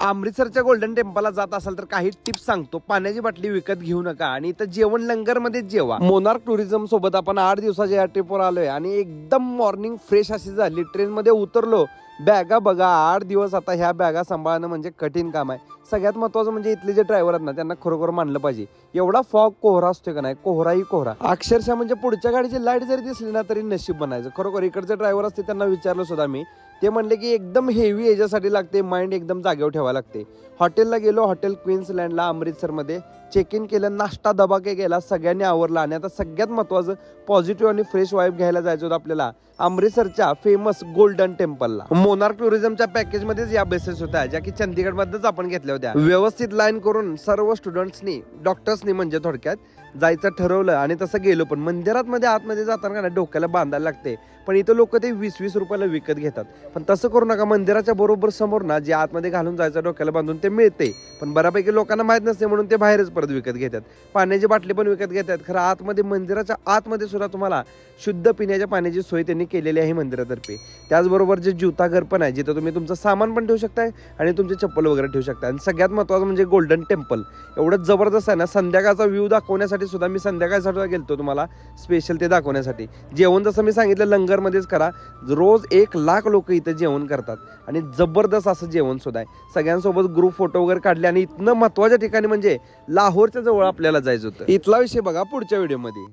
अमृतसरच्या golden टेम्पलला जात असाल तर काही टिप्स सांगतो. पाण्याची बाटली विकत घेऊ नका आणि इथं जेवण लंगर मध्ये जेवा. मोनार्क टुरिझम सोबत आपण 8 दिवसाच्या या ट्रिपवर आलोय आणि एकदम मॉर्निंग फ्रेश अशी झाली. ट्रेन मध्ये उतरलो, बॅगा बघा. 8 दिवस आता ह्या बॅगा सांभाळणं म्हणजे कठीण काम आहे. सगळ्यात महत्वाचं म्हणजे इथले जे ड्रायव्हर आहेत ना, त्यांना खरोखर मानलं पाहिजे. एवढा फॉग कोहरा असतो का नाही, कोहराही कोहरा. अक्षरशः म्हणजे पुढच्या गाडीची लाईट जरी दिसली ना तरी नशीब बनायचं. खरोखर इकडचे ड्रायव्हर असते त्यांना विचारलं सुद्धा मी, ते म्हणले की एकदम हेवी याच्यासाठी लागते, माइंड एकदम जागेवर ठेवायला लागते. हॉटेलला गेलो, हॉटेल क्वीन्सलँडला अमृतसरमध्ये चेक इन केलं, नाश्ता दबाके गेला, सगळ्यांनी आवरला. आणि आता सगळ्यात महत्वाचं पॉझिटिव्ह आणि फ्रेश वाईब घ्यायला जायचं होतं आपल्याला अमृतसरच्या फेमस गोल्डन टेम्पलला. मोनार्क टुरिझमच्या पॅकेज मध्येच या बसेस होत्या, ज्या की चंदीगड मध्येच आपण घेतल्या होत्या. व्यवस्थित लाईन करून सर्व स्टुडंट्सनी, डॉक्टर्सनी म्हणजे थोडक्यात जायचं ठरवलं आणि तसं गेलो. पण मंदिरात मध्ये आतमध्ये जाताना डोक्याला बांधायला लागते, पण इथं लोक ते 20-20 रुपयाला विकत घेतात. पण तसं करू नका. मंदिराच्या बरोबर समोर ना जे आतमध्ये घालून जायचं डोक्याला बांधून ते मिळते, पण बऱ्यापैकी लोकांना माहित नसते म्हणून ते बाहेरच परत विकत घेतात. पाण्याची बाटली पण विकत घेतात. खरं आतमध्ये, मंदिराच्या आतमध्ये सुद्धा तुम्हाला शुद्ध पिण्याच्या पाण्याची सोय त्यांनी केलेली आहे मंदिरातर्फे. त्याचबरोबर जे ज्योताघर पण आहे, जिथं तुम्ही तुमचं सामान पण ठेवू शकताय आणि तुमचे चप्पल वगैरे ठेवू शकता. आणि सगळ्यात महत्वाचं म्हणजे गोल्डन टेम्पल एवढं जबरदस्त आहे ना, संध्याकाळचा व्ह्यू दाखवण्यासाठी सुद्धा मी संध्याकाळसाठी गेलतो तुम्हाला स्पेशल ते दाखवण्यासाठी. जेवण जसं मी सांगितलं लंगरमध्येच करा. रोज 1 लाख लोक इथं जेवण करतात आणि जबरदस्त असं जेवण सुद्धा आहे. सगळ्यांसोबत ग्रुप फोटो वगैरे काढले आणि इथनं महत्वाच्या ठिकाणी म्हणजे लाहोरच्या जवळ आपल्याला जायचं होतं. इथला विषय बघा पुढच्या व्हिडिओमध्ये.